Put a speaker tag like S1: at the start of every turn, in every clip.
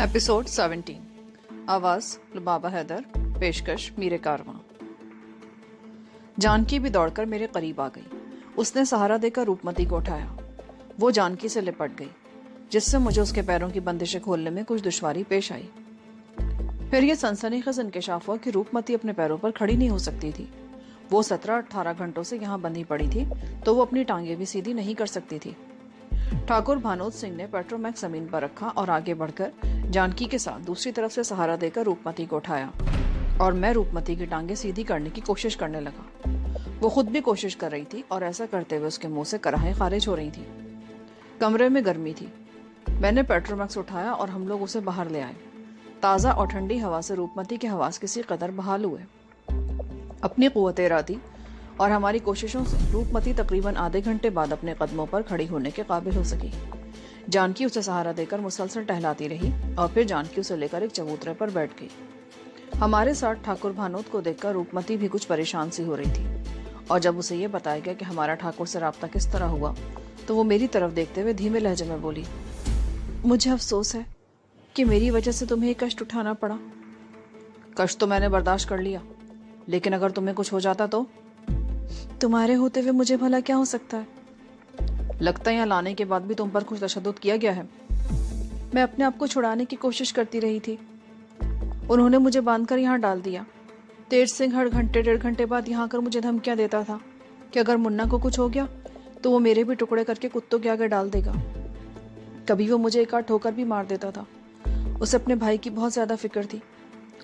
S1: Episode 17। आवाज लुबाबा हैदर, पेशकश मीरे कारवां। जानकी भी दौड़कर मेरे करीब आ गई। उसने सहारा देकर रूपमती को उठाया। वो जानकी से लिपट गई, जिससे मुझे उसके पैरों की बंदिशें खोलने में कुछ दुश्वारी पेश आई। फिर यह सनसनीखेज इंकशाफ हुआ कि रूपमती अपने पैरों पर खड़ी नहीं हो सकती थी। वो 17-18 घंटों से यहाँ बंधी पड़ी थी, तो वो अपनी टांगे भी सीधी नहीं कर सकती थी। ठाकुर भानोद सिंह ने पेट्रोमैक्स जमीन पर रखा और आगे बढ़कर जानकी के साथ दूसरी तरफ से सहारा देकर रूपमती को उठाया और मैं रूपमती की टांगे सीधी करने की कोशिश करने लगा। वो खुद भी कोशिश कर रही थी और ऐसा करते हुए उसके मुंह से कराहें खारिज हो रही थी। कमरे में गर्मी थी। मैंने पेट्रोमैक्स उठाया और हम लोग उसे बाहर ले आए। ताज़ा और ठंडी हवा से रूपमती के हवास किसी कदर बहाल हुए। अपनी कुव्वत इरादी और हमारी कोशिशों से रूपमती तकरीबन आधे घंटे बाद अपने कदमों पर खड़ी होने के काबिल हो सकी। जानकी उसे सहारा देकर मुसलसल टहलाती रही और फिर जानकी उसे लेकर एक चबूतरे पर बैठ गई। हमारे साथ ठाकुर भानोद को देखकर रूपमती भी कुछ परेशान सी हो रही थी और जब उसे ये बताया गया कि हमारा ठाकुर से राब्ता किस तरह हुआ, तो वो मेरी तरफ देखते हुए धीमे लहजे में बोली, मुझे अफसोस है कि मेरी वजह से तुम्हें ये कष्ट उठाना पड़ा। कष्ट तो मैंने बर्दाश्त कर लिया, लेकिन अगर तुम्हें कुछ हो जाता तो? तुम्हारे होते हुए मुझे भला क्या हो सकता है? लगता है यहाँ लाने के बाद भी तुम पर कुछ तशद्दुद किया गया है। मैं अपने आप को छुड़ाने की कोशिश करती रही थी। उन्होंने मुझे बांधकर यहाँ डाल दिया। तेज सिंह हर घंटे 1.5 घंटे बाद यहाँ आकर मुझे धमकियां देता था कि अगर मुन्ना को कुछ हो गया तो वो मेरे भी टुकड़े करके कुत्तों के आगे डाल देगा। कभी वो मुझे एक आध ठोकर भी मार देता था। उसे अपने भाई की बहुत ज्यादा फिक्र थी।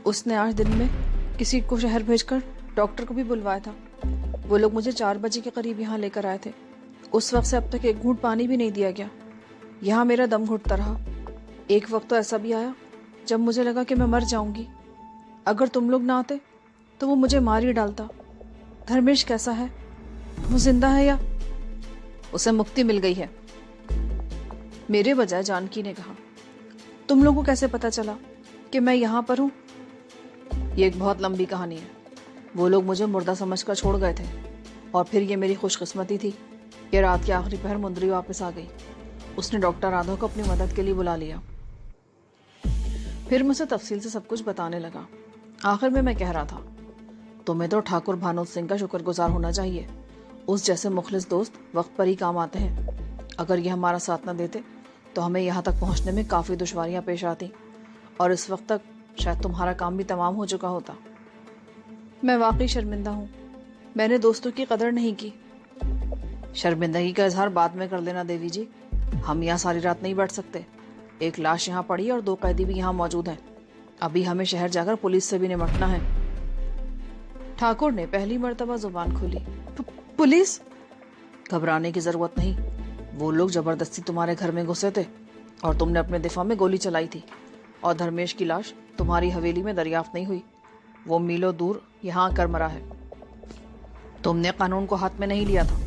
S1: उसने आज दिन में किसी को शहर भेजकर डॉक्टर को भी बुलवाया था। वो लोग मुझे 4 बजे के करीब यहाँ लेकर आए थे। उस वक्त से अब तक एक घूंट पानी भी नहीं दिया गया। यहाँ मेरा दम घुटता रहा। एक वक्त तो ऐसा भी आया जब मुझे लगा कि मैं मर जाऊंगी। अगर तुम लोग ना आते तो वो मुझे मार ही डालता। धर्मेश कैसा है? वो जिंदा है या? उसे मुक्ति मिल गई है, मेरे बजाय जानकी ने कहा। तुम लोगों को कैसे पता चला कि मैं यहाँ पर हूँ? ये एक बहुत लंबी कहानी है। वो लोग मुझे मुर्दा समझकर छोड़ गए थे और फिर ये मेरी खुशकिस्मती थी कि रात के आखिरी पहर मुंदरी वापस आ गई। उसने डॉक्टर राघव को अपनी मदद के लिए बुला लिया। फिर मुझे तफसील से सब कुछ बताने लगा। आखिर में मैं कह रहा था, तुम्हें तो ठाकुर भानोद सिंह का शुक्रगुजार होना चाहिए। उस जैसे मुखलिस दोस्त वक्त पर ही काम आते हैं। अगर ये हमारा साथ न देते तो हमें यहाँ तक पहुँचने में काफ़ी दुश्वारियाँ पेश आती और इस वक्त तक शायद तुम्हारा काम भी तमाम हो चुका होता। मैं वाकई शर्मिंदा हूँ। मैंने दोस्तों की कदर नहीं की। शर्मिंदगी का इजहार बाद में कर लेना देवी जी। हम यहाँ सारी रात नहीं बैठ सकते। एक लाश यहाँ पड़ी और 2 कैदी भी यहाँ मौजूद हैं। अभी हमें शहर जाकर पुलिस से भी निपटना है। ठाकुर ने पहली मर्तबा जुबान खोली। पुलिस? घबराने की जरूरत नहीं। वो लोग जबरदस्ती तुम्हारे घर में घुसे थे और तुमने अपने दिफा में गोली चलाई थी और धर्मेश की लाश तुम्हारी हवेली में दरियाफ्त नहीं हुई। वो मीलों दूर यहाँ आकर मरा है। तुमने कानून को हाथ में नहीं लिया था।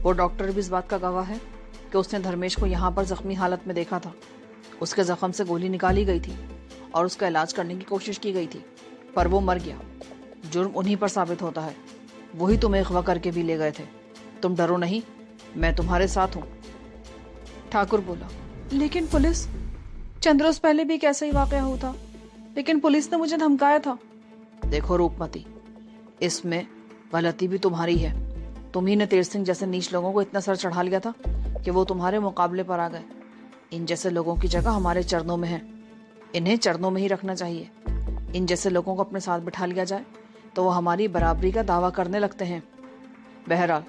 S1: वो डॉक्टर भी इस बात का गवाह है कि उसने धर्मेश को यहाँ पर जख्मी हालत में देखा था। उसके जख्म से गोली निकाली गई थी और उसका इलाज करने की कोशिश की गई थी, पर वो मर गया। जुर्म उन्हीं पर साबित होता है। वही तुम्हें अगवा करके भी ले गए थे। तुम डरो नहीं, मैं तुम्हारे साथ हूँ। ठाकुर बोला, लेकिन पुलिस? चंद रोज पहले भी कैसा ही वाकया हुआ था, लेकिन पुलिस ने मुझे धमकाया था। देखो रूपमती, इसमें गलती भी तुम्हारी है। तुम्ही ने तेज सिंह जैसे नीच लोगों को इतना सर चढ़ा लिया था कि वो तुम्हारे मुकाबले पर आ गए। इन जैसे लोगों की जगह हमारे चरणों में है। इन्हें चरणों में ही रखना चाहिए। इन जैसे लोगों को अपने साथ बिठा लिया जाए तो वो हमारी बराबरी का दावा करने लगते हैं। बहरहाल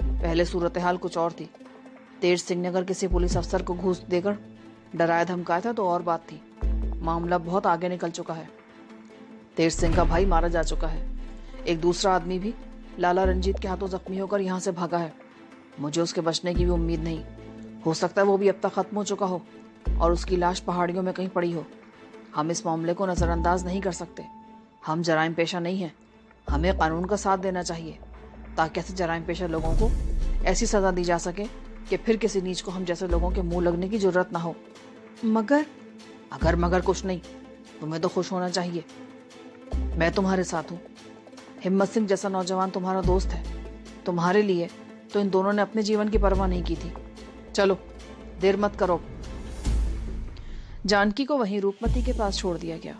S1: पहले सूरत हाल कुछ और थी। तेज सिंह ने अगर किसी पुलिस अफसर को घूस देकर डराया धमकाया था तो और बात थी। मामला बहुत आगे निकल चुका है। तेज सिंह का भाई मारा जा चुका है। एक दूसरा आदमी भी लाला रंजीत के हाथों जख्मी होकर यहाँ से भागा है। मुझे उसके बचने की भी उम्मीद नहीं। हो सकता है वो भी अब तक खत्म हो चुका हो और उसकी लाश पहाड़ियों में कहीं पड़ी हो। हम इस मामले को नजरअंदाज नहीं कर सकते। हम जराइम पेशा नहीं हैं। हमें कानून का साथ देना चाहिए ताकि ऐसे जराइम पेशा लोगों को ऐसी सजा दी जा सके कि फिर किसी नीच को हम जैसे लोगों के मुंह लगने की जरूरत ना हो। मगर कुछ नहीं, तुम्हें तो खुश होना चाहिए। मैं तुम्हारे साथ हूं। हिम्मत सिंह जैसा नौजवान तुम्हारा दोस्त है। तुम्हारे लिए तो इन दोनों ने अपने जीवन की परवाह नहीं की थी। चलो, देर मत करो। जानकी को वहीं रूपमती के पास छोड़ दिया गया।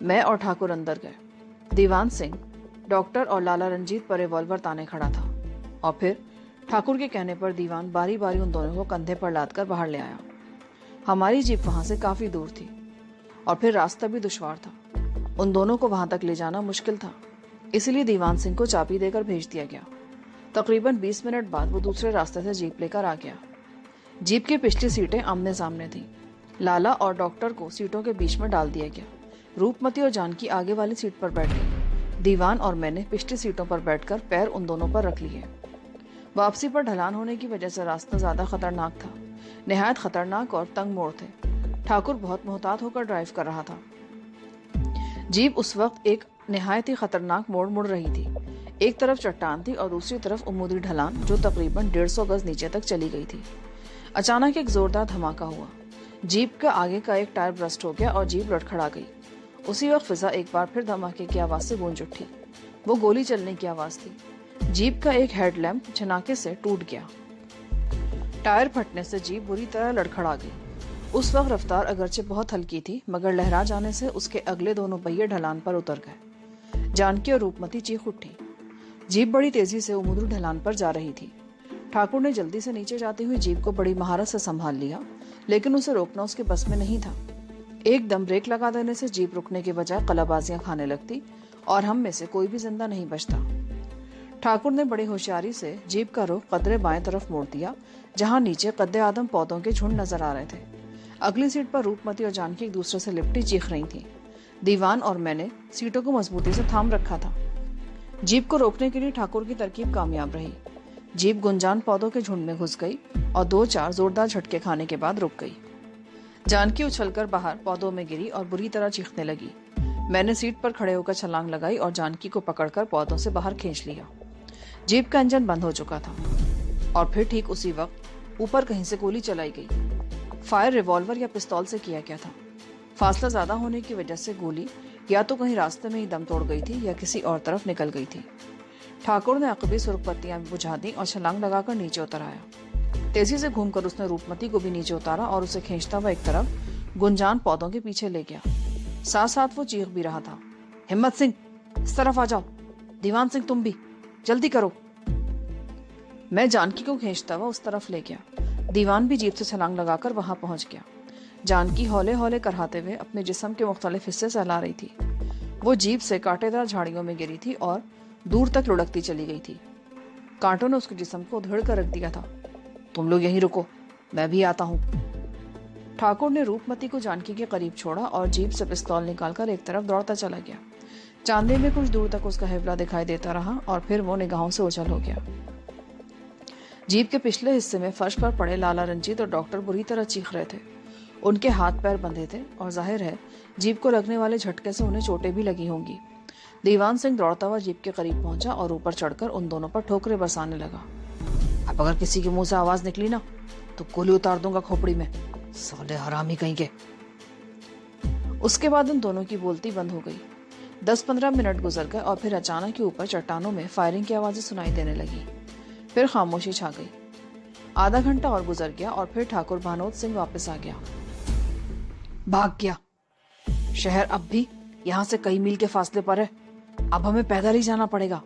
S1: मैं और ठाकुर अंदर गए। दीवान सिंह, डॉक्टर और लाला रंजीत पर रिवॉल्वर ताने खड़ा था और फिर ठाकुर के कहने पर दीवान बारी बारी उन दोनों को कंधे पर लादकर बाहर ले आया। हमारी जीप वहां से काफी दूर थी और फिर रास्ता भी दुश्वार था। उन दोनों को वहां तक ले जाना मुश्किल था, इसलिए दीवान सिंह को चाबी देकर भेज दिया गया। तकरीबन 20 मिनट बाद वो दूसरे रास्ते से जीप लेकर आ गया। जीप की पिछली सीटें आमने सामने थीं। लाला और डॉक्टर को सीटों के बीच में डाल दिया गया। रूपमती और जानकी आगे वाली सीट पर बैठ गई। दीवान और मैंने पिछली सीटों पर बैठकर पैर उन दोनों पर रख लिए। वापसी पर ढलान होने की वजह से रास्ता ज्यादा खतरनाक था। निहायत खतरनाक और तंग मोड़ थे। ठाकुर बहुत मोहतात होकर ड्राइव कर रहा था। जीप उस वक्त एक निहायत ही खतरनाक मोड़ मुड़ रही थी। एक तरफ चट्टान थी और दूसरी तरफ उमूदी ढलान जो तकरीबन 150 गज नीचे तक चली गई थी। अचानक एक जोरदार धमाका हुआ। जीप का आगे का एक टायर ब्रस्ट हो गया और जीप लड़खड़ा गई। उसी वक्त फिजा एक बार फिर धमाके की आवाज से गूंज उठी। वो गोली चलने की आवाज थी। जीप का एक हेडलैम्प झनाके से टूट गया। टायर फटने से जीप बुरी तरह लड़खड़ा गई। उस वक्त रफ्तार अगरचे बहुत हल्की थी, मगर लहरा जाने से उसके अगले दोनों पहिए ढलान पर उतर गए। जानकी और रूपमती चीख उठी। जीप बड़ी तेजी से उमुदू ढलान पर जा रही थी। ठाकुर ने जल्दी से नीचे जाती हुई जीप को बड़ी महारत से संभाल लिया, लेकिन उसे रोकना उसके बस में नहीं था। एकदम ब्रेक लगा देने से जीप रुकने के बजाय कलाबाजियां खाने लगती और हम में से कोई भी जिंदा नहीं बचता। ठाकुर ने बड़ी होशियारी से जीप का रुख कदरे बाएं तरफ मोड़ दिया, जहां नीचे कद्दे आदम पौधों के झुंड नजर आ रहे थे। अगली सीट पर रूपमती और जानकी एक दूसरे से लिपटी चीख रही थी। दीवान और मैंने सीटों को मजबूती से थाम रखा था। जीप को रोकने के लिए ठाकुर की तरकीब कामयाब रही। जीप गुंजान पौधों के झुंड में घुस गई और 2-4 जोरदार झटके खाने के बाद रुक गई। जानकी उछलकर बाहर पौधों में गिरी और बुरी तरह चीखने लगी। मैंने सीट पर खड़े होकर छलांग लगाई और जानकी को पकड़कर पौधों से बाहर खींच लिया। जीप का इंजन बंद हो चुका था और फिर ठीक उसी वक्त ऊपर कहीं से गोली चलाई गई। फायर रिवॉल्वर या पिस्तौल से किया गया था। फासला ज्यादा होने की वजह से गोली या तो कहीं रास्ते में ही दम तोड़ गई थी या किसी और तरफ निकल गई थी। ठाकुर ने अकबी सुर्ख पत्तियां बुझा दी और छलांग लगाकर नीचे उतर आया। तेजी से घूमकर उसने रूपमती को भी नीचे उतारा और उसे खींचता हुआ एक तरफ गुंजान पौधों के पीछे ले गया। साथ साथ वो चीख भी रहा था, हिम्मत सिंह, इस तरफ आ जाओ। दीवान सिंह, तुम भी जल्दी करो। मैं जानकी को खींचता हुआ उस तरफ ले गया। दीवान भी जीप से छलांग लगाकर वहां पहुंच गया। जानकी हौले हौले कराते हुए अपने जिस्म के मुख्तलिफ हिस्से सहला रही थी। वो जीप से कांटेदार झाड़ियों में गिरी थी और दूर तक लुढ़कती चली गई थी। कांटों ने उसके जिस्म को उधेड़ कर रख दिया था। तुम लोग यहीं रुको, मैं भी आता हूँ। ठाकुर ने रूपमती को जानकी के करीब छोड़ा और जीप से पिस्तौल निकालकर एक तरफ दौड़ता चला गया। चांदे में कुछ दूर तक उसका हिवला दिखाई देता रहा और फिर वो निगाहों से ओझल हो गया। जीप के पिछले हिस्से में फर्श पर पड़े लाला रंजीत और डॉक्टर बुरी तरह चीख रहे थे। उनके हाथ पैर बंधे थे और जाहिर है जीप को लगने वाले झटके से उन्हें चोटें भी लगी होंगी। दीवान सिंह दौड़ता हुआ जीप के करीब पहुंचा और ऊपर चढ़कर उन दोनों पर ठोकरें बरसाने लगा। अब अगर किसी के मुंह से आवाज निकली ना तो गोली उतार दूंगा खोपड़ी में, साले हरामी कहीं के। उसके बाद उन दोनों की बोलती बंद हो गई। 10-15 मिनट गुजर गए और फिर अचानक ही ऊपर चट्टानों में फायरिंग की आवाजें सुनाई देने लगी। फिर खामोशी छा गई। आधा घंटा और गुजर गया और फिर ठाकुर भानोद सिंह वापस आ गया। भाग गया। शहर अब भी यहाँ से कई मील के फासले पर है। अब हमें पैदल ही जाना पड़ेगा।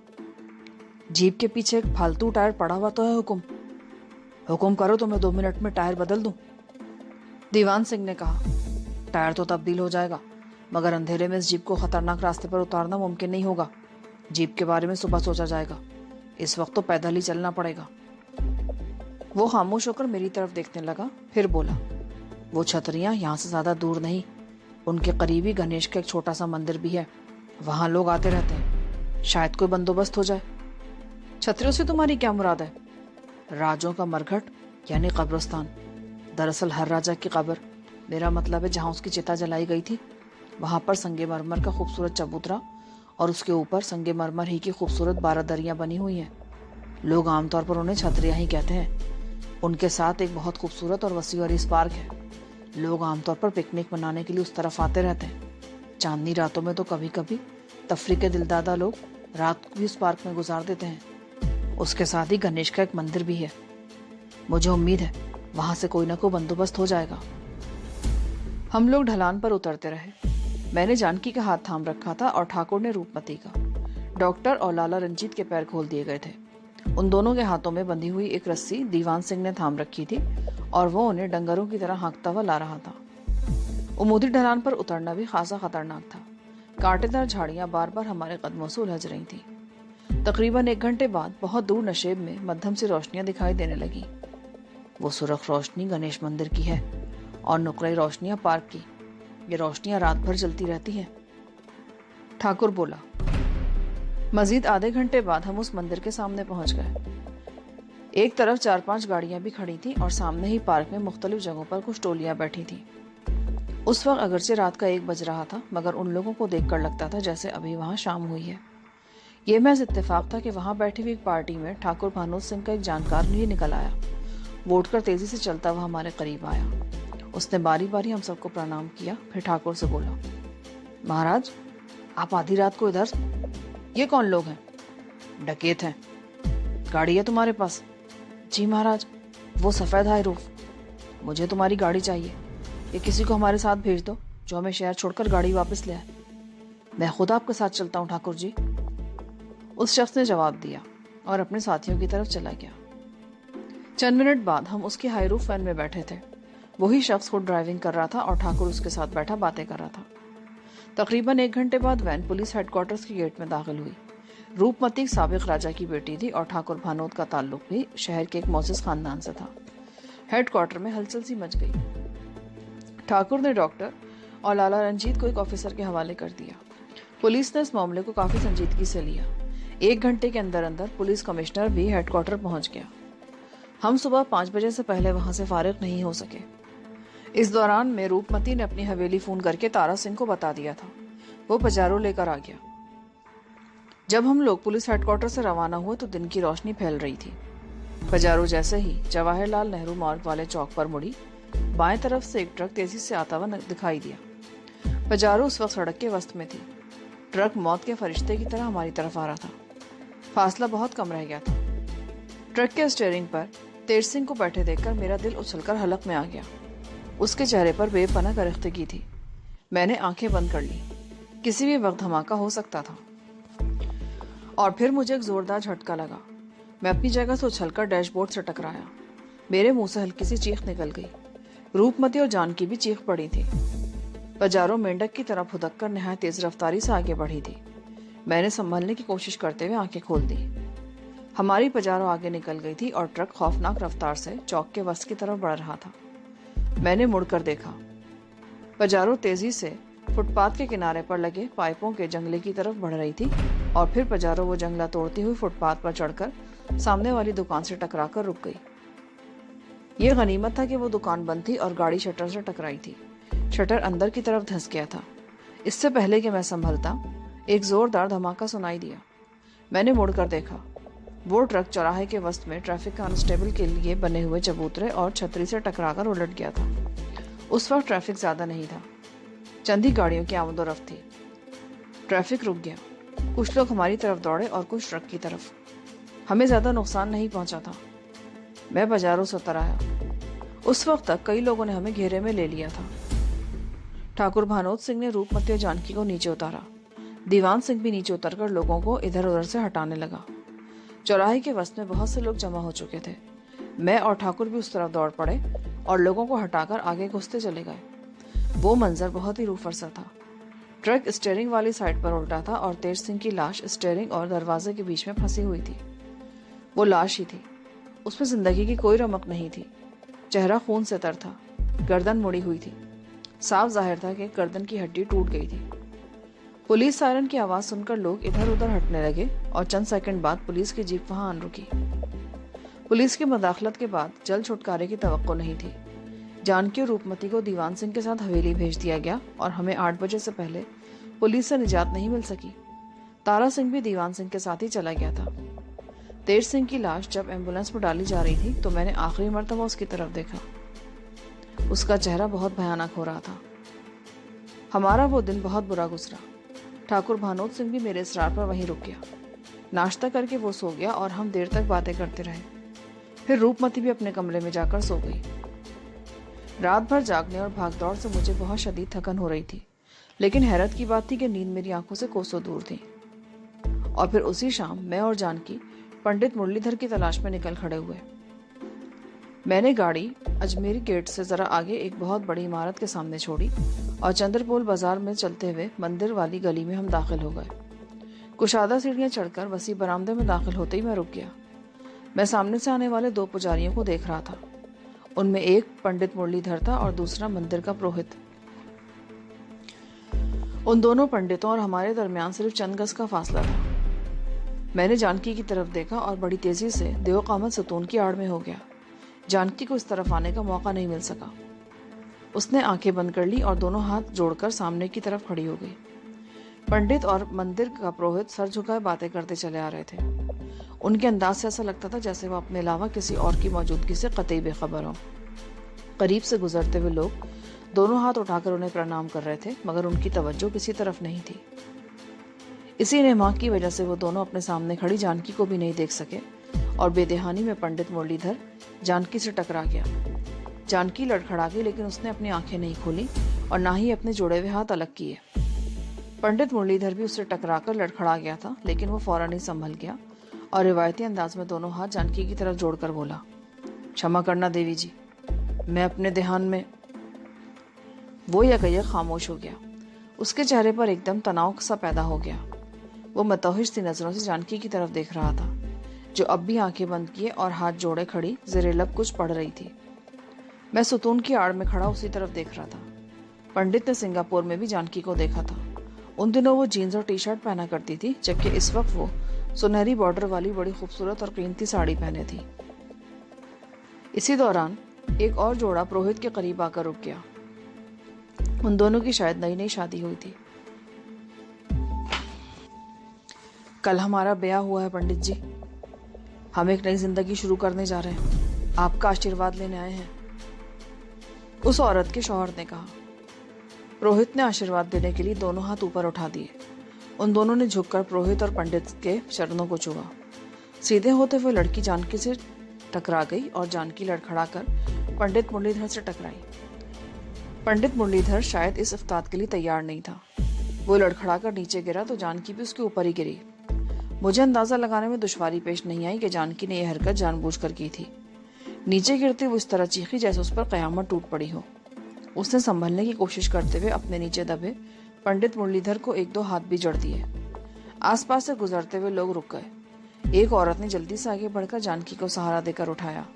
S1: जीप के पीछे एक फालतू टायर पड़ा हुआ तो है। हुक्म करो तो मैं 2 मिनट में टायर बदल दूं। दीवान सिंह ने कहा, टायर तो तब्दील हो जाएगा, मगर अंधेरे में इस जीप को खतरनाक रास्ते पर उतारना मुमकिन नहीं होगा। जीप के बारे में सुबह सोचा जाएगा। इस वक्त तो पैदल ही चलना पड़ेगा। वो खामोश होकर मेरी तरफ देखने लगा, फिर बोला, वो छतरियां यहाँ से ज्यादा दूर नहीं। उनके करीबी गणेश का एक छोटा सा मंदिर भी है। वहां लोग आते रहते हैं। शायद कोई बंदोबस्त हो जाए। छतरियों से तुम्हारी क्या मुराद है? राजों का मरघट यानी कब्रिस्तान। दरअसल हर राजा की कब्र, मेरा मतलब है जहां उसकी चिता जलाई गई थी, वहां पर संगमरमर का खूबसूरत चबूतरा और उसके ऊपर संगमरमर ही की खूबसूरत 12 दरियां बनी हुई हैं। लोग आमतौर पर उन्हें छतरियां ही कहते हैं। उनके साथ एक बहुत खूबसूरत और वसी और इस पार्क है। लोग आमतौर पर पिकनिक मनाने के लिए उस तरफ आते रहते हैं। चांदनी रातों में तो कभी कभी तफरी के दिलदादा लोग रात भी उस पार्क में गुजार देते हैं। उसके साथ ही गणेश का एक मंदिर भी है। मुझे उम्मीद है वहां से कोई ना कोई बंदोबस्त हो जाएगा। हम लोग ढलान पर उतरते रहे। मैंने जानकी का हाथ थाम रखा था और ठाकुर ने रूपमती का। डॉक्टर और लाला रंजीत के पैर खोल दिए गए थे। उन दोनों के हाथों में बंधी हुई एक रस्सी दीवान सिंह ने थाम रखी थी और वो उन्हें डंगरों की तरह हाँकता हुआ ला रहा था। उमूदी ढलान पर उतरना भी खासा खतरनाक था। कांटेदार झाड़ियां बार बार हमारे कदमों से उलझ रही थी। तकरीबन 1 घंटे बाद बहुत दूर नशेब में मध्यम सी रोशनियां दिखाई देने लगी। वो सुरख रोशनी गणेश मंदिर की है और नुकराई रोशनियां पार्क की। ये रोशनियां रात भर जलती रहती हैं। ठाकुर बोला। मजीद आधे घंटे बाद हम उस मंदिर के सामने पहुंच गए। एक तरफ 4-5 गाड़ियां भी खड़ी थी और सामने ही पार्क में मुख्तलिफ जगहों पर कुछ टोलियां बैठी थी। उस वक्त अगरचे रात का 1 बज रहा था, मगर उन लोगों को देखकर लगता था जैसे अभी वहां शाम हुई है। ये महज इत्तेफाक था कि वहां बैठी हुई एक पार्टी में ठाकुर भानोद सिंह का एक जानकार भी निकल आया। वो उठकर तेजी से चलता हुआ हमारे करीब आया। उसने बारी बारी हम सबको प्रणाम किया, फिर ठाकुर से बोला, महाराज आप आधी रात को इधर? ये कौन लोग हैं? डकैत हैं। गाड़ी है तुम्हारे पास? जी महाराज, वो सफेद हाई रूफ। मुझे तुम्हारी गाड़ी चाहिए। ये किसी को हमारे साथ भेज दो जो हमें शहर छोड़कर गाड़ी वापस ले आए। मैं खुद आपके साथ चलता हूँ ठाकुर जी। उस शख्स ने जवाब दिया और अपने साथियों की तरफ चला गया। चंद मिनट बाद हम उसकी हाई रूफ वैन में बैठे थे। वही शख्स खुद ड्राइविंग कर रहा था और ठाकुर उसके साथ बैठा बातें कर रहा था। तकरीबन 1 घंटे बाद वैन पुलिस हेडक्वार्टर्स के गेट में दाखिल हुई। रूपमती साबिक राजा की बेटी थी और ठाकुर भानोद का ताल्लुक भी शहर के एक मोअज़्ज़िज़ खानदान से था। हेडक्वार्टर में हलचल सी मच गई। ठाकुर ने डॉक्टर और लाला रंजीत को एक ऑफिसर के हवाले कर दिया। पुलिस ने इस मामले को काफी संजीदगी से लिया। 1 घंटे के अंदर अंदर पुलिस कमिश्नर भी हेडक्वार्टर पहुंच गया। हम सुबह 5 बजे से पहले वहां से फारिग नहीं हो सके। इस दौरान में रूपमती ने अपनी हवेली फोन करके तारा सिंह को बता दिया था। वो पजारो लेकर आ गया। जब हम लोग पुलिस हेडक्वार्टर से रवाना हुए तो दिन की रोशनी फैल रही थी। पजारो जैसे ही जवाहरलाल नेहरू मार्ग वाले चौक पर मुड़ी, बाएं तरफ से एक ट्रक तेजी से आता हुआ दिखाई दिया। पजारो उस वक्त सड़क के वस्त में थी। ट्रक मौत के फरिश्ते की तरह हमारी तरफ आ रहा था। फासला बहुत कम रह गया था। ट्रक के स्टीयरिंग पर तेज सिंह को बैठे देखकर मेरा दिल उछलकर हलक में आ गया। उसके चेहरे पर बेपनाह गरिख्तगी थी। मैंने आंखें बंद कर ली। किसी भी वक्त धमाका हो सकता था। और फिर मुझे एक जोरदार झटका लगा। मैं अपनी जगह से उछलकर डैशबोर्ड से टकराया। मेरे मुंह से हल्की सी चीख निकल गई। रूपमती और जानकी भी चीख पड़ी थी। पजारो मेंढक की तरह फुदक कर नहायत तेज रफ्तारी से आगे बढ़ी थी। मैंने संभलने की कोशिश करते हुए आंखें खोल दी। हमारी पजारो आगे निकल गई थी और ट्रक खौफनाक रफ्तार से चौक के वस्त की तरफ बढ़ रहा था। मैंने मुड़कर देखा। पजारो तेजी से फुटपाथ के किनारे पर लगे पाइपों के जंगले की तरफ बढ़ रही थी और फिर पजारो वो जंगला तोड़ती हुई फुटपाथ पर चढ़कर सामने वाली दुकान से टकराकर रुक गई। ये गनीमत था कि वो दुकान बंद थी और गाड़ी शटर से टकराई थी। शटर अंदर की तरफ धंस गया था। इससे पहले कि मैं संभलता, एक जोरदार धमाका सुनाई दिया। मैंने मुड़कर देखा। वो ट्रक चौराहे के वस्त में ट्रैफिक कांस्टेबल के लिए बने हुए चबूतरे और छतरी से टकराकर उलट गया था। उस वक्त ट्रैफिक ज्यादा नहीं था। चंद ही गाड़ियों की आमदोरफ्त थी। ट्रैफिक रुक गया। कुछ लोग हमारी तरफ दौड़े और कुछ ट्रक की तरफ। हमें ज्यादा नुकसान नहीं पहुंचा था। मैं बाजारों से उतर आया। उस वक्त तक कई लोगों ने हमें घेरे में ले लिया था। ठाकुर भानोद सिंह ने रूपमती और जानकी को नीचे उतारा। दीवान सिंह भी नीचे उतरकर लोगों को इधर उधर से हटाने लगा। चौराहे के वस्त में बहुत से लोग जमा हो चुके थे। मैं और ठाकुर भी उस तरफ दौड़ पड़े और लोगों को हटाकर आगे घुसते चले गए। वो मंजर बहुत ही रूह अफसा था। ट्रक स्टीयरिंग वाली साइड पर उल्टा था और तेज सिंह की लाश स्टीयरिंग और दरवाजे के बीच में फंसी हुई थी। वो लाश ही थी। उसमें जिंदगी की कोई रमक नहीं थी। चेहरा खून से तर था। गर्दन मुड़ी हुई थी। साफ जाहिर था कि गर्दन की हड्डी टूट गई थी। पुलिस सायरन की आवाज सुनकर लोग इधर उधर हटने लगे और चंद सेकंड बाद पुलिस की जीप वहां आन रुकी। पुलिस की मुदाखलत के बाद जल्द छुटकारे की तवक्को नहीं थी। जानकी और रूपमती को दीवान सिंह के साथ हवेली भेज दिया गया और हमें 8 बजे से पहले पुलिस से निजात नहीं मिल सकी। तारा सिंह भी दीवान सिंह के साथ ही चला गया था। तेज सिंह की लाश जब एम्बुलेंस में डाली जा रही थी तो मैंने आखिरी मर्तबा उसकी तरफ देखा। उसका चेहरा बहुत भयानक हो रहा था। हमारा वो दिन बहुत बुरा गुजरा। ठाकुर भानोद सिंह भी मेरे इसरार पर वहीं रुक गया। नाश्ता करके वो सो गया और हम देर तक बातें करते रहे। फिर रूपमती भी अपने कमरे में जाकर सो गई। रात भर जागने और भागदौड़ से मुझे बहुत शदीद थकन हो रही थी, लेकिन हैरत की बात थी कि नींद मेरी आंखों से कोसों दूर थी। और फिर उसी शाम मैं और जानकी पंडित मुरलीधर की तलाश में निकल खड़े हुए। मैंने गाड़ी अजमेरी गेट से जरा आगे एक बहुत बड़ी इमारत के सामने छोड़ी और चंद्रपोल बाजार में चलते हुए मंदिर वाली गली में हम दाखिल हो गए। कुशादा सीढ़ियां चढ़कर वसी बरामदे में दाखिल होते ही मैं रुक गया। मैं सामने से आने वाले दो पुजारियों को देख रहा था। उनमें एक पंडित मुरलीधर था और दूसरा मंदिर का पुरोहित। उन दोनों पंडितों और हमारे दरमियान सिर्फ चंद गज का फासला था। मैंने जानकी की तरफ देखा और बड़ी तेजी से देवकामत सतून की आड़ में हो गया। जानकी को इस तरफ आने का मौका नहीं मिल सका। उसने आंखें बंद कर ली और दोनों हाथ जोड़कर सामने की तरफ खड़ी हो गई। पंडित और मंदिर का पुरोहित सर झुकाए बातें करते चले आ रहे थे। उनके अंदाज से ऐसा लगता था जैसे वह अपने अलावा किसी और की मौजूदगी से कतई बेखबर हो। करीब से गुजरते हुए लोग दोनों हाथ उठाकर उन्हें प्रणाम कर रहे थे, मगर उनकी तवज्जो किसी तरफ नहीं थी। इसी नेमा की वजह से वो दोनों अपने सामने खड़ी जानकी को भी नहीं देख सके और बेदेहानी में पंडित मुरलीधर जानकी से टकरा गया। जानकी लड़खड़ा गई, लेकिन उसने अपनी आंखें नहीं खोली और ना ही अपने जोड़े हुए हाथ अलग किए। पंडित मुरलीधर भी उससे टकराकर लड़खड़ा गया था, लेकिन वो फौरन ही संभल गया और रिवायती अंदाज में दोनों हाथ जानकी की तरफ जोड़कर बोला, क्षमा करना देवी जी, मैं अपने ध्यान में। वो यकयक खामोश हो गया। उसके चेहरे पर एकदम तनाव सा पैदा हो गया। वो मतौहिश सी नजरों से जानकी की तरफ देख रहा था, जो अब भी आंखें बंद किए और हाथ जोड़े खड़ी ज़ेरे लब कुछ पढ़ रही थी। मैं सुतून की आड़ में खड़ा उसी तरफ देख रहा था। पंडित ने सिंगापुर में भी जानकी को देखा था। उन दिनों वो जीन्स और टी शर्ट पहना करती थी, जबकि इस वक्त वो सुनहरी बॉर्डर वाली बड़ी खूबसूरत और कीमती साड़ी पहने थी। इसी दौरान एक और जोड़ा पुरोहित के करीब आकर रुक गया। उन दोनों की शायद नई नई शादी हुई थी। कल हमारा ब्याह हुआ है पंडित जी। हम एक नई जिंदगी शुरू करने जा रहे हैं। आपका आशीर्वाद लेने आए हैं, उस औरत के शौहर ने कहा। पुरोहित ने आशीर्वाद देने के लिए दोनों हाथ ऊपर उठा दिए। उन दोनों ने झुककर पुरोहित और पंडित के चरणों को छुआ। सीधे होते हुए लड़की जानकी से टकरा गई और जानकी लड़खड़ाकर पंडित मुरलीधर से टकराई। पंडित मुरलीधर शायद इस इफ्तात के लिए तैयार नहीं था। वो लड़खड़ाकर नीचे गिरा तो जानकी भी उसके ऊपर ही गिरी। मुझे अंदाजा लगाने में दुश्वारी पेश नहीं आई कि जानकी ने यह हरकत जानबूझकर की थी। नीचे गिरते वो इस तरह चीखी जैसे उस पर कयामत टूट पड़ी हो। उसने संभलने की कोशिश करते हुए अपने नीचे दबे पंडित मुरलीधर को एक दो हाथ भी जड़ दिए। आसपास से गुजरते हुए लोग रुक गए। एक औरत ने जल्दी से आगे बढ़कर जानकी को सहारा देकर उठाया।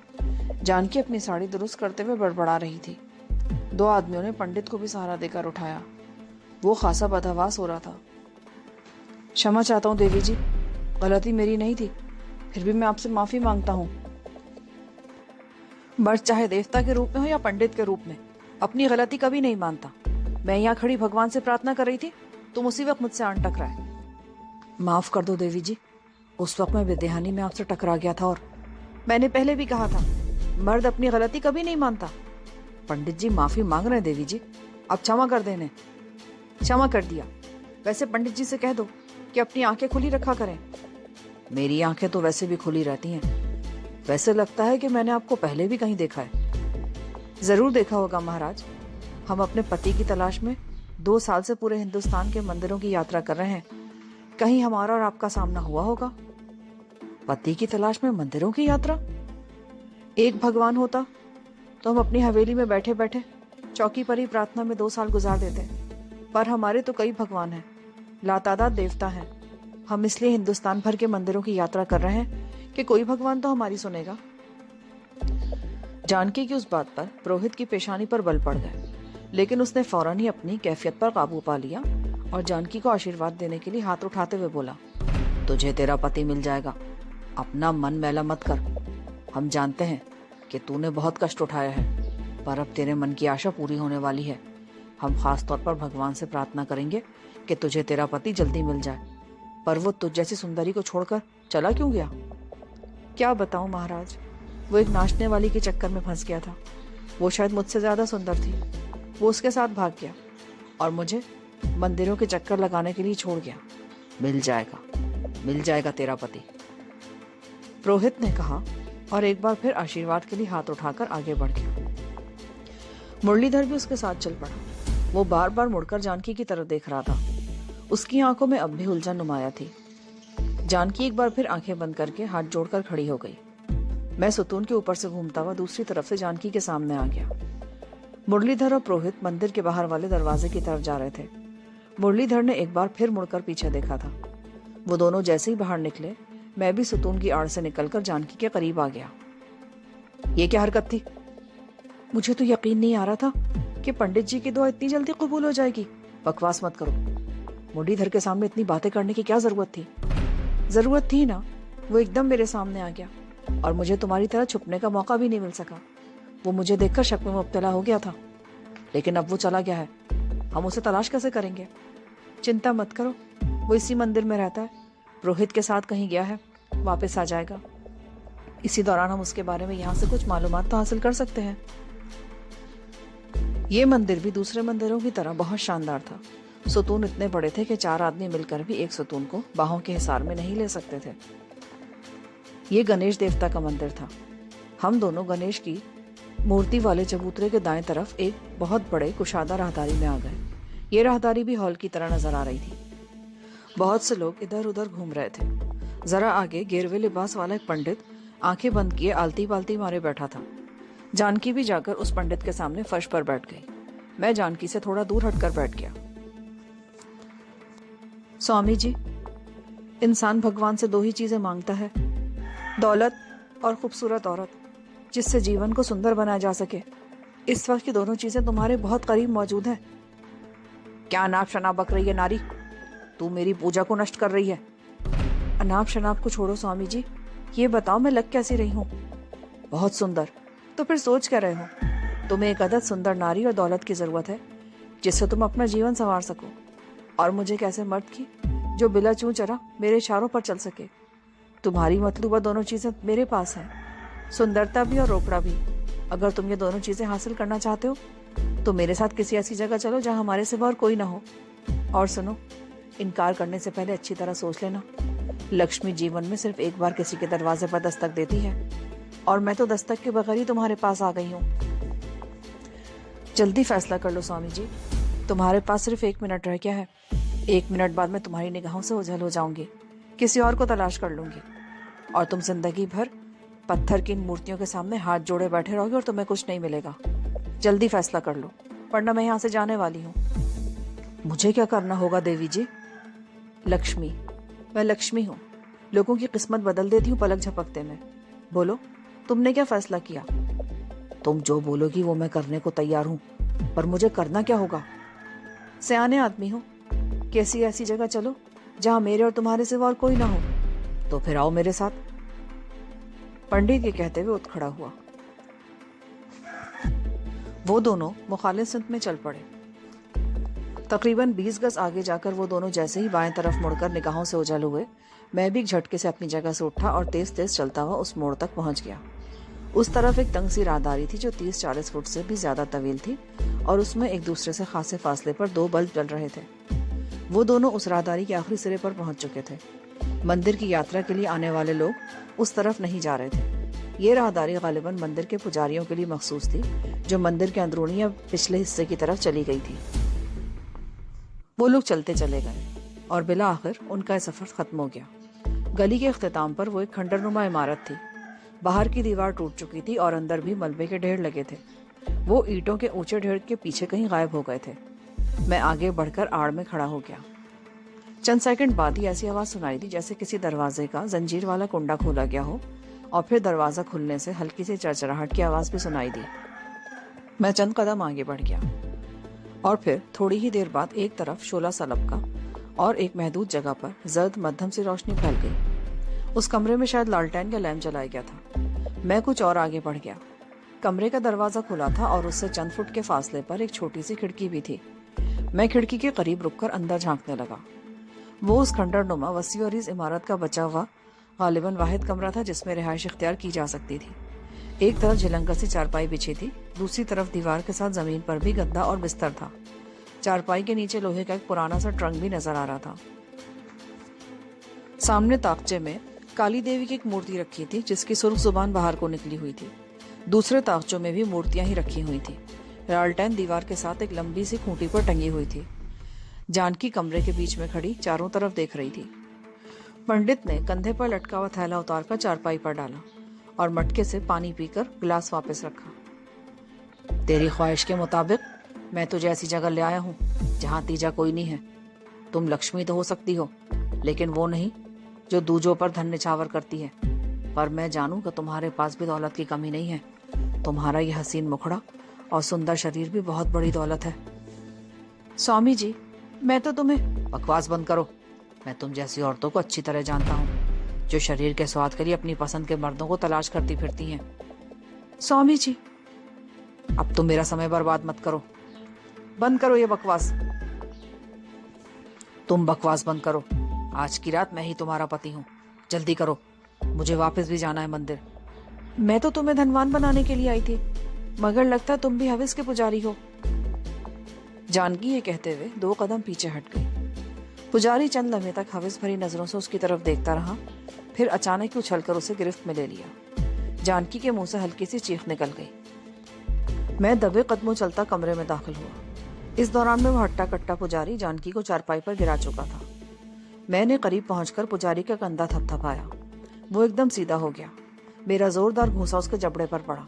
S1: जानकी अपनी साड़ी दुरुस्त करते हुए बड़बड़ा रही थी। दो आदमियों ने पंडित को भी सहारा देकर उठाया। वो खासा बदहवास हो रहा था। क्षमा चाहता हूँ देवी जी, गलती मेरी नहीं थी, फिर भी मैं आपसे माफी मांगता हूँ। मर्द चाहे देवता के रूप में हो या पंडित के रूप में, अपनी गलती कभी नहीं मानता। मैं यहाँ खड़ी भगवान से प्रार्थना कर रही थी, तुम उसी वक्त मुझसे आन टकराए। माफ कर दो देवी जी, उस वक्त मैं बेदेहानी में आपसे टकरा गया था और मैंने पहले भी कहा था, मर्द अपनी गलती कभी नहीं मानता। पंडित जी माफी मांग रहे हैं देवी जी, अब क्षमा कर देने। क्षमा कर दिया। वैसे पंडित जी से कह दो कि अपनी आंखें खुली रखा करें। मेरी आंखें तो वैसे भी खुली रहती हैं। वैसे लगता है कि मैंने आपको पहले भी कहीं देखा है। जरूर देखा होगा महाराज। हम अपने पति की तलाश में 2 साल से पूरे हिंदुस्तान के मंदिरों की यात्रा कर रहे हैं। कहीं हमारा और आपका सामना हुआ होगा। पति की तलाश में मंदिरों की यात्रा? एक भगवान होता तो हम अपनी हवेली में बैठे बैठे चौकी पर ही प्रार्थना में 2 साल गुजार देते, पर हमारे तो कई भगवान हैं, लातादाद देवता हैं। हम इसलिए हिंदुस्तान भर के मंदिरों की यात्रा कर रहे हैं कि कोई भगवान तो हमारी सुनेगा। जानकी की उस बात पर पुरोहित की पेशानी पर बल पड़ गए, लेकिन उसने फौरन ही अपनी कैफियत पर काबू पा लिया और जानकी को आशीर्वाद देने के लिए हाथ उठाते हुए बोला, तुझे तेरा पति मिल जाएगा, अपना मन मैला मत कर। हम जानते हैं कि तूने बहुत कष्ट उठाया है, पर अब तेरे मन की आशा पूरी होने वाली है। हम खास तौर पर भगवान से प्रार्थना करेंगे कि तुझे तेरा पति जल्दी मिल जाए। पर वो तुझ जैसी सुंदरी को छोड़कर चला क्यों गया? क्या बताऊं महाराज, वो एक नाचने वाली के चक्कर में फंस गया था। वो शायद मुझसे ज्यादा सुंदर थी। वो उसके साथ भाग गया और मुझे मंदिरों के चक्कर लगाने के लिए छोड़ गया। मिल जाएगा तेरा पति, पुरोहित ने कहा और एक बार फिर आशीर्वाद के लिए हाथ उठाकर आगे बढ़ गया। मुरलीधर भी उसके साथ चल पड़ा। वो बार बार मुड़कर जानकी की तरफ देख रहा था। उसकी आंखों में अब भी उलझन नुमाया थी। जानकी एक बार फिर आंखें बंद करके हाथ जोड़कर खड़ी हो गई। मैं सुतून के ऊपर से घूमता हुआ दूसरी तरफ से जानकी के सामने आ गया। मुरलीधर और पुरोहित मंदिर के बाहर वाले दरवाजे की तरफ जा रहे थे। मुरलीधर ने एक बार फिर मुड़कर पीछे देखा था। वो दोनों जैसे ही बाहर निकले, मैं भी सुतून की आड़ से निकलकर जानकी के करीब आ गया। ये क्या हरकत थी? मुझे तो यकीन नहीं आ रहा था कि पंडित जी की दुआ इतनी जल्दी कबूल हो जाएगी। बकवास मत करो। मुरलीधर के सामने इतनी बातें करने की क्या जरूरत थी? जरूरत थी ना, वो एकदम मेरे सामने आ गया और मुझे तुम्हारी तरह छुपने का मौका भी नहीं मिल सका। वो मुझे देखकर शक में मुब्तला हो गया था, लेकिन अब वो चला गया है। हम उसे तलाश कैसे करेंगे? चिंता मत करो, वो इसी मंदिर में रहता है। पुरोहित के साथ कहीं गया है, वापस आ जाएगा। इसी दौरान हम उसके बारे में यहाँ से कुछ मालूमात तो हासिल कर सकते हैं। ये मंदिर भी दूसरे मंदिरों की तरह बहुत शानदार था। सुतून इतने बड़े थे कि 4 आदमी मिलकर भी एक सुतून को बाहों के हिसार में नहीं ले सकते थे। ये गणेश देवता का मंदिर था। हम दोनों गणेश की मूर्ति वाले चबूतरे के दाएं तरफ एक बहुत बड़े कुशादा राहदारी में आ गए। ये राहदारी भी हॉल की तरह नजर आ रही थी। बहुत से लोग इधर उधर घूम रहे थे। जरा आगे गेरवे लिबास वाला एक पंडित आंखें बंद किए आलती पालती मारे बैठा था। जानकी भी जाकर उस पंडित के सामने फर्श पर बैठ गई। मैं जानकी से थोड़ा दूर हटकर बैठ गया। स्वामी जी, इंसान भगवान से 2 ही चीजें मांगता है, दौलत और खूबसूरत औरत, जिससे जीवन को सुंदर बनाया जा सके। इस वक्त की दोनों चीजें तुम्हारे बहुत करीब मौजूद हैं। क्या अनाप शनाप बक रही है नारी? तू मेरी पूजा को नष्ट कर रही है। अनाप शनाप को छोड़ो स्वामी जी, ये बताओ मैं लग कैसी रही हूँ? बहुत सुंदर। तो फिर सोच क्या रहे हो? तुम्हें एक अदद सुंदर नारी और दौलत की जरूरत है, जिससे तुम अपना जीवन संवार सको। और मुझे कैसे मर्द की, जो बिला चूं चरा मेरे इशारों पर चल सके। तुम्हारी मतलूबा दोनों चीजें मेरे पास हैं, सुंदरता भी और रोकड़ा भी। अगर तुम ये दोनों चीजें हासिल करना चाहते हो तो मेरे साथ किसी ऐसी जगह चलो जहां हमारे सिवा और कोई ना हो। और सुनो, इनकार करने से पहले अच्छी तरह सोच लेना। लक्ष्मी जीवन में सिर्फ एक बार किसी के दरवाजे पर दस्तक देती है, और मैं तो दस्तक के बगैर ही तुम्हारे पास आ गई हूँ। जल्दी फैसला कर लो स्वामी जी, तुम्हारे पास सिर्फ 1 मिनट रह गया है। 1 मिनट बाद मैं तुम्हारी निगाहों से ओझल हो जाऊंगी, किसी और को तलाश कर लूंगी, और तुम जिंदगी भर पत्थर की इन मूर्तियों के सामने हाथ जोड़े बैठे रहोगे और तुम्हें कुछ नहीं मिलेगा। जल्दी फैसला कर लो, वरना मैं यहाँ से जाने वाली हूँ। मुझे क्या करना होगा देवी जी? लक्ष्मी, मैं लक्ष्मी हूँ, लोगों की किस्मत बदल देती हूँ पलक झपकते में। बोलो, तुमने क्या फैसला किया? तुम जो बोलोगी वो मैं करने को तैयार हूँ, पर मुझे करना क्या होगा? सयाने आदमी हो, कैसी ऐसी जगह चलो जहां मेरे और तुम्हारे सिवा और कोई ना हो। तो फिर आओ मेरे साथ। पंडित ये कहते हुए उठ खड़ा हुआ। वो दोनों मुखालिफ सिमत में चल पड़े। तकरीबन 20 गज आगे जाकर वो दोनों जैसे ही बाएं तरफ मुड़कर निगाहों से ओझल हुए, मैं भी एक झटके से अपनी जगह से उठा और तेज तेज चलता हुआ उस मोड़ तक पहुंच गया। उस तरफ एक तंग सी राहदारी थी जो 30-40 फुट से भी ज्यादा तवील थी, और उसमें एक दूसरे से खासे फासले पर 2 बल्ब जल रहे थे। वो दोनों उस राहदारी के आखिरी सिरे पर पहुंच चुके थे। मंदिर की यात्रा के लिए आने वाले लोग उस तरफ नहीं जा रहे थे। ये राहदारी गालिबन मंदिर के पुजारियों के लिए मखसूस थी, जो मंदिर के अंदरूनी या पिछले हिस्से की तरफ चली गई थी। वो लोग चलते चले गए और बिला आखिर उनका सफर खत्म हो गया। गली के इख्तिताम पर वो एक खंडरनुमा इमारत थी। बाहर की दीवार टूट चुकी थी और अंदर भी मलबे के ढेर लगे थे। वो ईंटों के ऊंचे ढेर के पीछे कहीं गायब हो गए थे। मैं आगे बढ़कर आड़ में खड़ा हो गया। चंद सेकंड बाद ही ऐसी आवाज सुनाई दी जैसे किसी दरवाजे का जंजीर वाला कुंडा खोला गया हो, और फिर दरवाजा खुलने से हल्की सी चरचराहट की आवाज भी सुनाई दी। मैं चंद कदम आगे बढ़ गया और फिर थोड़ी ही देर बाद एक तरफ शोला सा लपका और एक महदूद जगह पर जर्द मध्यम सी रोशनी फैल गई। उस कमरे में शायद लालटेन का लैंप जलाया गया था। मैं कुछ और आगे बढ़ गया। कमरे का दरवाजा खुला था और उससे चंद फुट के फासले पर एक छोटी सी खिड़की भी थी। मैं खिड़की के करीब रुककर अंदर झांकने लगा। वो उस खंडरनुमा वसी और इस इमारत का बचा हुआ गालिबन वाहिद कमरा था जिसमें रिहाइश इख्तियार की जा सकती थी। एक तरफ झिलंकर सी चारपाई बिछी थी, दूसरी तरफ दीवार के साथ जमीन पर भी गद्दा और बिस्तर था। चारपाई के नीचे लोहे का एक पुराना सा ट्रंक भी नजर आ रहा था। सामने ताकचे में काली देवी की एक मूर्ति रखी थी जिसकी सुर्ख जुबान बाहर को निकली हुई थी। दूसरे ताकचों में भी मूर्तियां ही रखी हुई थी। लालटेन दीवार के साथ एक लंबी सी खूंटी पर टंगी हुई थी। जानकी कमरे के बीच में खड़ी चारों तरफ देख रही थी। पंडित ने कंधे पर लटका हुआ थैला उतारकर चारपाई पर डाला और मटके से पानी पीकर गिलास वापस रखा। तेरी ख्वाहिश के मुताबिक मैं तुझे ऐसी जगह ले आया हूँ जहाँ तीजा कोई नहीं है। तुम लक्ष्मी तो हो सकती हो, लेकिन वो नहीं जो दूजों पर धन निछावर करती है। पर मैं जानूं कि तुम्हारे पास भी दौलत की कमी नहीं है। तुम्हारा यह हसीन मुखड़ा और सुंदर शरीर भी बहुत बड़ी दौलत है। स्वामी जी, मैं तो तुम्हें। बकवास बंद करो। मैं तुम जैसी औरतों को अच्छी तरह जानता हूँ, जो शरीर के स्वाद के लिए अपनी पसंद के मर्दों को तलाश करती फिरती हैं। स्वामी जी, अब तुम मेरा समय बर्बाद मत करो। बंद करो ये बकवास। तुम बकवास बंद करो। आज की रात मैं ही तुम्हारा पति हूँ। जल्दी करो, मुझे वापस भी जाना है मंदिर। मैं तो तुम्हें धनवान बनाने के लिए आई थी, मगर लगता तुम भी हविस के पुजारी हो। जानकी ये कहते हुए 2 कदम पीछे हट गई। पुजारी चंद लम्हे तक हविस भरी नजरों से उसकी तरफ देखता रहा, फिर अचानक ही उछलकर उसे गिरफ्त में ले लिया। जानकी के मुंह से हल्की सी चीख निकल गई। मैं दबे कदमों चलता कमरे में दाखिल हुआ। इस दौरान में वो हट्टा कट्टा पुजारी जानकी को चारपाई पर गिरा चुका था। मैंने करीब पहुंचकर पुजारी का कंधा थपथपाया। वो एकदम सीधा हो गया। मेरा जोरदार घूंसा उसके जबड़े पर पड़ा।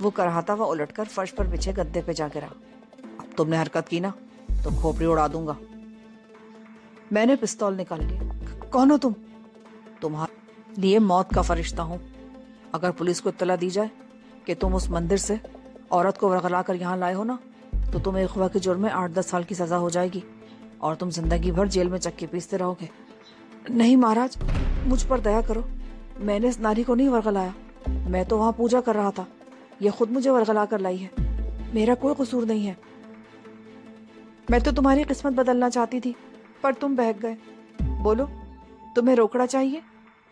S1: वो कराहता हुआ उलटकर फर्श पर बिछे गद्दे पे जा गिरा। अब तुमने हरकत की ना तो खोपड़ी उड़ा दूंगा। मैंने पिस्तौल निकाल लिया। कौन हो तुम? तुम्हारे लिए मौत का फरिश्ता हूं। अगर पुलिस को इत्तला दी जाए कि तुम उस मंदिर से औरत को वरगला कर यहाँ लाए हो ना, तो तुम्हें अगवा के जुर्म में 8-10 साल की सजा हो जाएगी और तुम जिंदगी भर जेल में चक्की पीसते रहोगे। नहीं महाराज, मुझ पर दया करो। मैंने इस नारी को नहीं वरगलाया। मैं तो वहां पूजा कर रहा था। यह खुद मुझे वरगला कर लाई है। मेरा कोई कसूर नहीं है। मैं तो तुम्हारी किस्मत बदलना चाहती थी, पर तुम बहक गए। बोलो, तुम्हें रोकड़ा चाहिए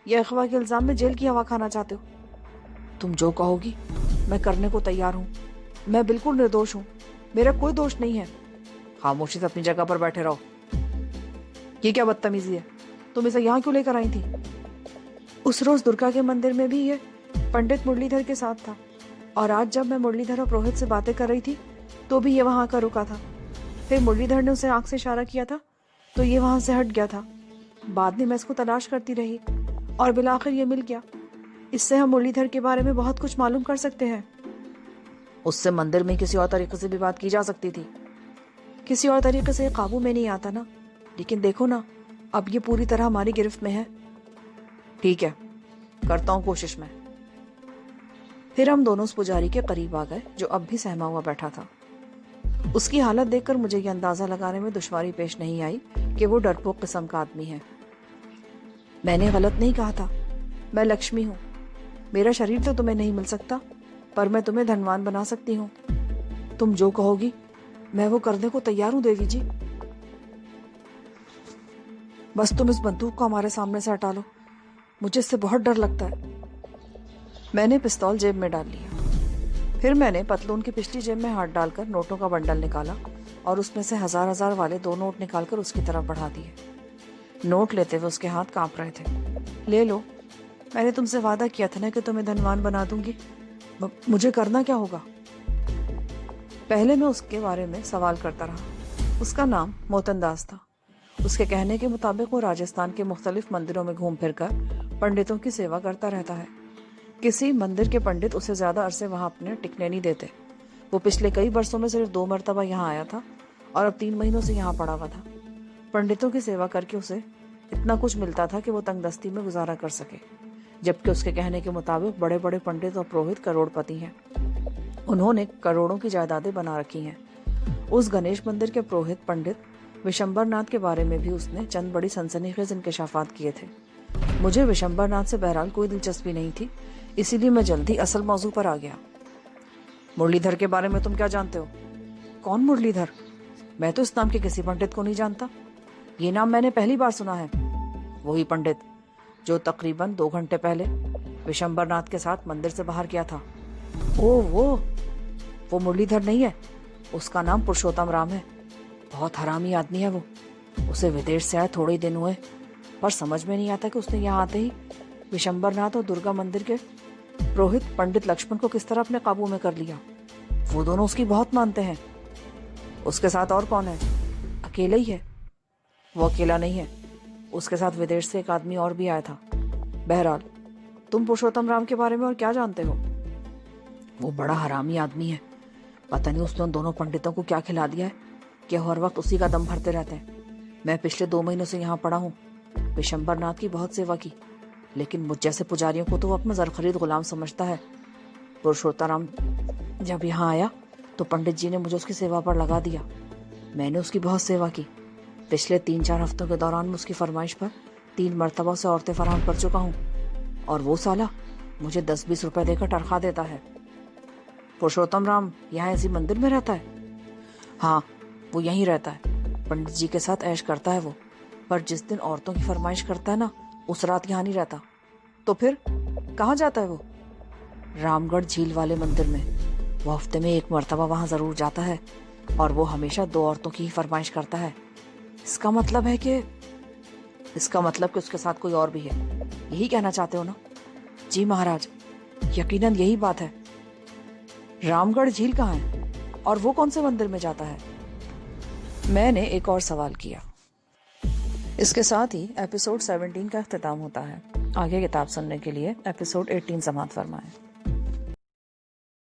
S1: या अगवा के इल्जाम में जेल की हवा खाना चाहते हो? तुम जो कहोगी मैं करने को तैयार हूँ। मैं बिल्कुल निर्दोष हूँ। मेरा कोई दोष नहीं है। खामोशी से अपनी जगह पर बैठे रहो। ये क्या बदतमीजी है? तुम इसे यहाँ क्यों लेकर आई थी? उस रोज दुर्गा के मंदिर में भी ये पंडित मुरलीधर के साथ था, और आज जब मैं मुरलीधर और पुरोहित से बातें कर रही थी तो भी ये वहां आकर रुका था। फिर मुरलीधर ने उसे आंख से इशारा किया था तो ये वहां से हट गया था। बाद में मैं इसको तलाश करती रही और बिलाखिर ये मिल गया। इससे हम मुरलीधर के बारे में बहुत कुछ मालूम कर सकते हैं। उससे मंदिर में किसी और तरीके से भी बात की जा सकती थी। किसी और तरीके से काबू में नहीं आता ना। लेकिन देखो ना, अब ये पूरी तरह हमारी गिरफ्त में है। ठीक है, करता हूँ कोशिश में। फिर हम दोनों उस पुजारी के करीब आ गए जो अब भी सहमा हुआ बैठा था। उसकी हालत देखकर मुझे ये अंदाजा लगाने में दुश्वारी पेश नहीं आई कि वो डरपोक किस्म का आदमी है। मैंने गलत नहीं कहा था। मैं लक्ष्मी हूँ। मेरा शरीर तो तुम्हें नहीं मिल सकता, पर मैं तुम्हें धनवान बना सकती हूँ। तुम जो कहोगी मैं वो करने को तैयार हूँ देवी जी। बस तुम इस बंदूक को हमारे सामने से हटा लो। मुझे इससे बहुत डर लगता है। मैंने पिस्तौल जेब में डाल लिया। फिर मैंने पतलून की पिछली जेब में हाथ डालकर नोटों का बंडल निकाला और उसमें से 1000-1000 वाले 2 नोट निकालकर उसकी तरफ बढ़ा दिए। नोट लेते हुए उसके हाथ कांप रहे थे। ले लो, मैंने तुमसे वादा किया था ना कि तुम्हें धनवान बना दूंगी। मुझे करना क्या होगा? पहले मैं उसके बारे में सवाल करता रहा। उसका नाम मोतन दास था। उसके कहने के मुताबिक वो राजस्थान के मुख्तलिफ मंदिरों में घूम फिरकर पंडितों की सेवा करता रहता है। किसी मंदिर के पंडित उसे ज्यादा अरसे वहां अपने टिकने नहीं देते। वो पिछले कई वर्षों में सिर्फ 2 मरतबा यहाँ आया था और अब 3 महीनों से यहाँ पड़ा हुआ था। पंडितों की सेवा करके उसे इतना कुछ मिलता था कि वो तंगदस्ती में गुजारा कर सके, जबकि उसके कहने के मुताबिक बड़े बड़े पंडित और पुरोहित करोड़पति हैं। उन्होंने करोड़ों की जायदादें बना रखी हैं। उस गणेश मंदिर के पुरोहित पंडित विशंबरनाथ के बारे में भी उसने चंद बड़ी सनसनीखेज इंकशाफात किए थे। मुझे विशंबरनाथ से बहरहाल कोई दिलचस्पी नहीं थी, इसीलिए मैं जल्दी असल मौजू पर आ गया। मुरलीधर के बारे में तुम क्या जानते हो? कौन मुरलीधर? मैं तो इस नाम के किसी पंडित को नहीं जानता। ये नाम मैंने पहली बार सुना है। वही पंडित जो तकरीबन 2 घंटे पहले विशंबरनाथ के साथ मंदिर से बाहर गया था। ओ वो मुरलीधर नहीं है, उसका नाम पुरुषोत्तम राम है। बहुत हरामी आदमी है वो। उसे विदेश से आए थोड़े ही दिन हुए, पर समझ में नहीं आता कि उसने यहाँ आते ही विशंबरनाथ और दुर्गा मंदिर के पुरोहित पंडित लक्ष्मण को किस तरह अपने काबू में कर लिया। वो दोनों उसकी बहुत मानते हैं। उसके साथ और कौन है? अकेला ही है? वो अकेला नहीं है, उसके साथ विदेश से एक आदमी और भी आया था। बहरहाल, तुम पुरुषोत्तम राम के बारे में और क्या जानते हो? वो बड़ा हरामी आदमी है। पता नहीं उसने उन दोनों पंडितों को क्या खिला दिया है कि हर वक्त उसी का दम भरते रहते हैं। मैं पिछले 2 महीनों से यहाँ पड़ा हूँ, विशंबरनाथ की बहुत सेवा की, लेकिन मुझ जैसे पुजारियों को तो वो अपना जरखरीद गुलाम समझता है। पुरुषोत्तम राम जब यहाँ आया तो पंडित जी ने मुझे उसकी सेवा पर लगा दिया। मैंने उसकी बहुत सेवा की। पिछले 3-4 हफ्तों के दौरान मैं उसकी फरमाइश पर 3 मरतबा उसे औरतें फराहम कर चुका हूँ, और वो साला मुझे 10-20 रुपए देकर टरखा देता है। पुरुषोत्तम राम यहाँ इसी मंदिर में रहता है? हाँ, वो यहीं रहता है। पंडित जी के साथ ऐश करता है वो, पर जिस दिन औरतों की फरमाइश करता है ना, उस रात यहाँ नहीं रहता। तो फिर कहाँ जाता है वो? रामगढ़ झील वाले मंदिर में। वो हफ्ते में 1 मरतबा वहां जरूर जाता है, और वो हमेशा 2 औरतों की ही फरमाइश करता है। इसका मतलब कि उसके साथ कोई और भी है। यही कहना चाहते हो ना? जी महाराज, यकीनन यही बात है। रामगढ़ झील कहाँ है, और वो कौन से मंदिर में जाता है? मैंने एक और सवाल किया। इसके साथ ही एपिसोड 17 का इख्तिताम होता है। आगे किताब सुनने के लिए एपिसोड 18 समाप्त फरमाएं।